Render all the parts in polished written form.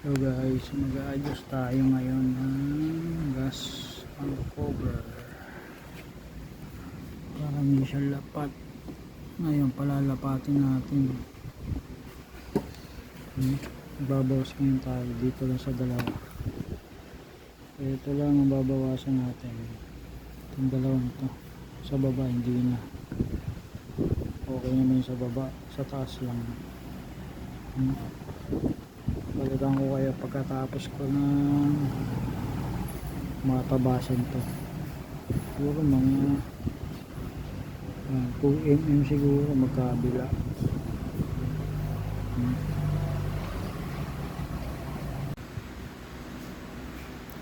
So guys, mag-a-adjust tayo ngayon ng gas ang cover para hindi siya lapat. Ngayon palalapatin natin. Babawas ngayon tayo dito lang sa dalawa. So ito lang ang babawasan natin, itong dalawang to. Sa baba hindi na okay naman, sa baba, sa taas lang. Balikan ko kaya pagkatapos ko na matabasan to, siguro mga 2 mm siguro magkabila.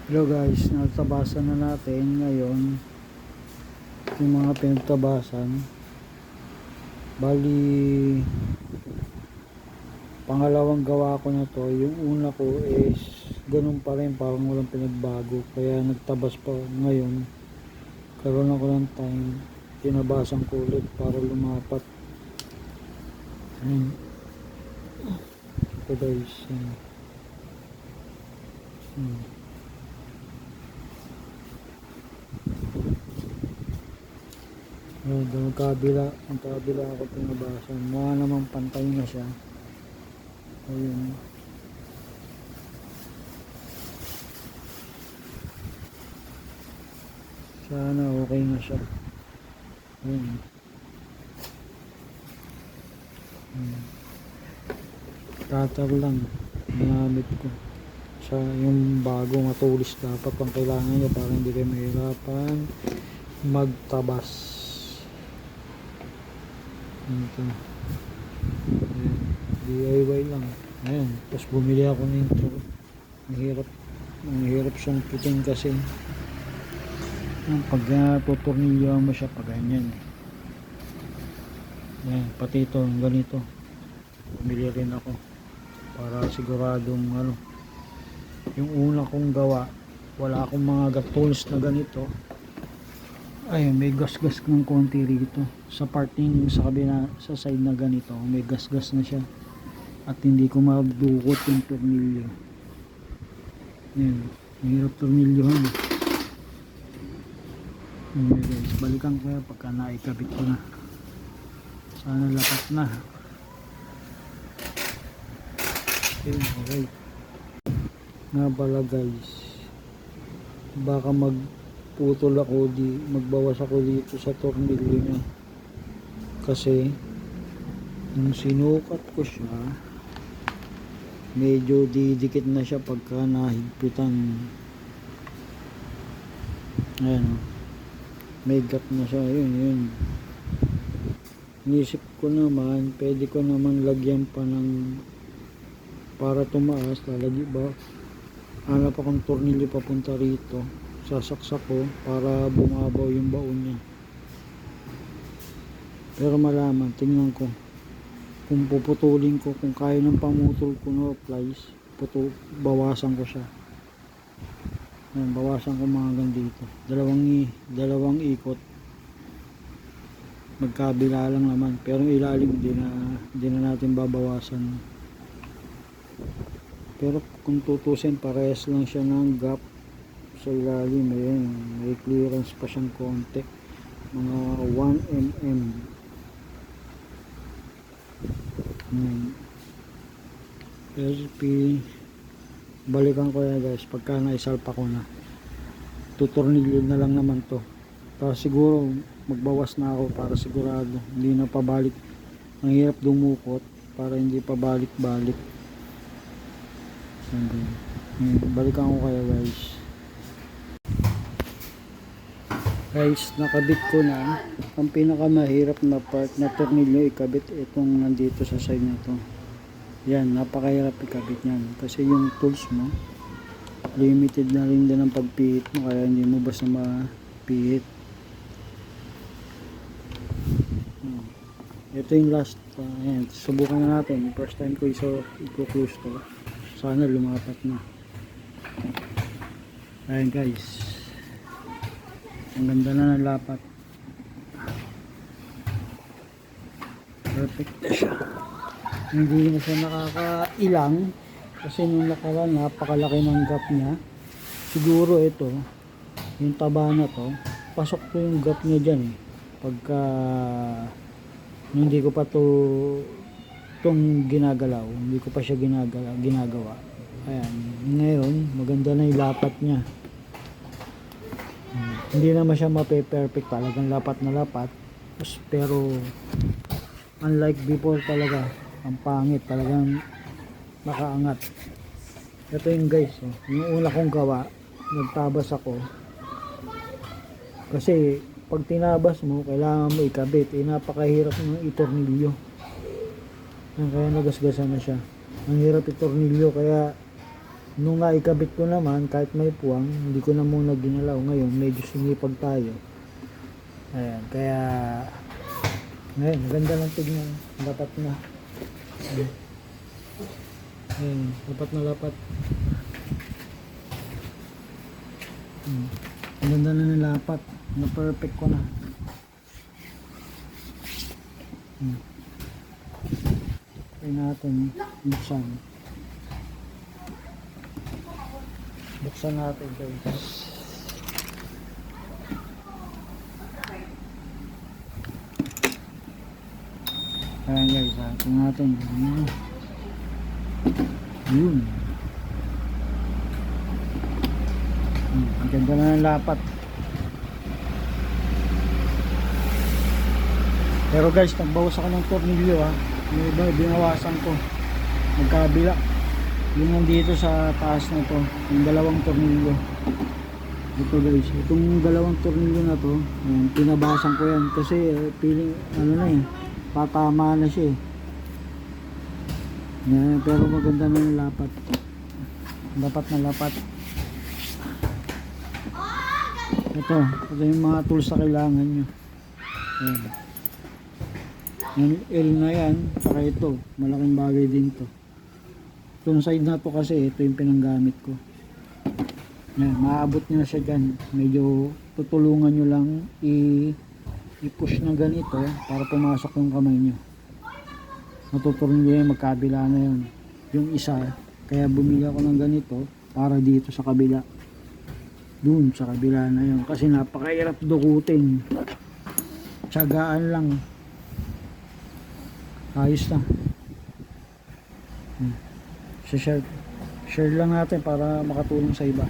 Hello guys, natabasan na natin ngayon yung mga pinagtabasan. Bali pangalawang gawa ko na to. Yung una ko is ganun pa rin, parang walang pinagbago, kaya nagtabas pa. Ngayon karoon ako ng time, tinabasan ko ulit para lumapat. Ito guys, ang kabila ako tinabasan. Mukha namang pantay na siya. Ayun. Sana okay na siya. Ayun. Cutter lang ginamit ko. Sa yung bago matulis dapat ang kailangan niya para hindi kayo mahirapan magtabas. Ito. Ayan. DIY lang. Ayan. Tapos bumili ako nito. Mahirap siyang putin kasi pag tuturnilyo mo siya pag ganyan. Ayan. Pati ito ganito. Bumili rin ako para siguradong yung una kong gawa, wala akong mga tools na ganito. Ayun, may gas-gas ng konti rito sa parting sa kabila, sa side na ganito may gas-gas na siya at hindi ko madukot yung tornilyo. Ayun, mahirap tornilyohan. Ayun guys, balikan ko yan pagka naikabit ko na. Sana lapat na. Okay. Nga pala guys, baka magputol ako magbawas ako dito sa tornilyo niya kasi nung sinukat ko siya medyo didikit na siya pagka nahigpitan. Ayan, may gap na siya. Yun inisip ko naman pwede ko naman lagyan pa ng para tumaas, lalagyan ba hanap akong tornilyo papunta rito, sasaksak ko para bumabaw yung baon niya. Pero malaman, tingnan ko kung puputulin ko, kung kaya ng pamutol ko no plies, bawasan ko siya. Ayan, bawasan ko mga hanggang dito, dalawang ikot, magkabila lang naman, pero ilalim hindi na natin babawasan. Pero kung tutusin parehas lang siya ng gap sa ilalim. Ayan, may clearance pa siyang konti, mga 1 mm. LP balikan ko yan guys pagka naisalpa ko na, tutornilyo na lang naman to para siguro magbawas na ako para sigurado hindi na pabalik. Ang hirap dumukot para hindi pabalik-balik. Balikan ko kaya guys, nakabit ko na. Ang pinakamahirap na part na tornilyo ikabit itong nandito sa side na to. Yan, napakahirap ikabit yan kasi yung tools mo limited na rin din ang pagpihit mo, kaya hindi mo basta mapihit. Ito yung last. Ayan, subukan na natin. First time ko i-close to. Sana lumapat na. Ayan guys, ang ganda na ng lapat. Perfect na siya. Hindi na siya nakakailang Kasi nung nakaraan napakalaki ng gap niya. Siguro ito, yung taba na to, pasok to yung gap niya dyan eh. Pagka hindi ko pa itong ginagalaw, hindi ko pa siya ginagawa. Ayan, ngayon maganda na yung lapat niya. Hindi naman siya mape-perfect, talagang lapat na lapat. Pero unlike before talaga, ang pangit, talagang nakaangat. Ito yung guys, yung una kong gawa, nagtabas ako. Kasi pag tinabas mo, kailangan mo ikabit. Napakahirap ng itornilyo. Kaya nagasgasan na siya. Ang hirap itornilyo, kaya nung ikabit ko naman, kahit may puwang, hindi ko na muna ginalaw. Ngayon, medyo sumipag tayo. Ayan, kaya ngayon, ganda ng tignan. Dapat na. Ayan, dapat na dapat. Ang ganda na ng lapat. Na perfect ko na. Try natin buksan. Buksan natin guys. Ayan guys, tingnan natin. Yun. Ang ganda na ng lapat. Pero guys, nagbawas ako ng tornilyo ha. Yung iba, binawasan ko. Magkabila. Yung nandito sa taas na to, yung dalawang tornilyo. Ito guys, itong dalawang tornilyo na to, pinabasan ko yan. Kasi feeling, ano na eh, patama na siya eh. Yan, pero maganda na yung lapat. Dapat na lapat. Ito yung mga tools na kailangan nyo. Ayan. Yung L na yan, saka ito, malaking bagay din to. Itong side na to kasi, ito yung pinanggamit ko. Yan, maaabot nyo na siya dyan. Medyo tutulungan nyo lang i-push na ganito para pumasok yung kamay nyo. Matutulong nyo yung magkabila na yun. Yung isa, kaya bumili ako ng ganito para dito sa kabila. Dun sa kabila na yun. Kasi napakahirap dukutin. Tiyagaan lang. Ayos na. Share lang natin para makatulong sa iba.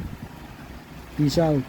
Peace out.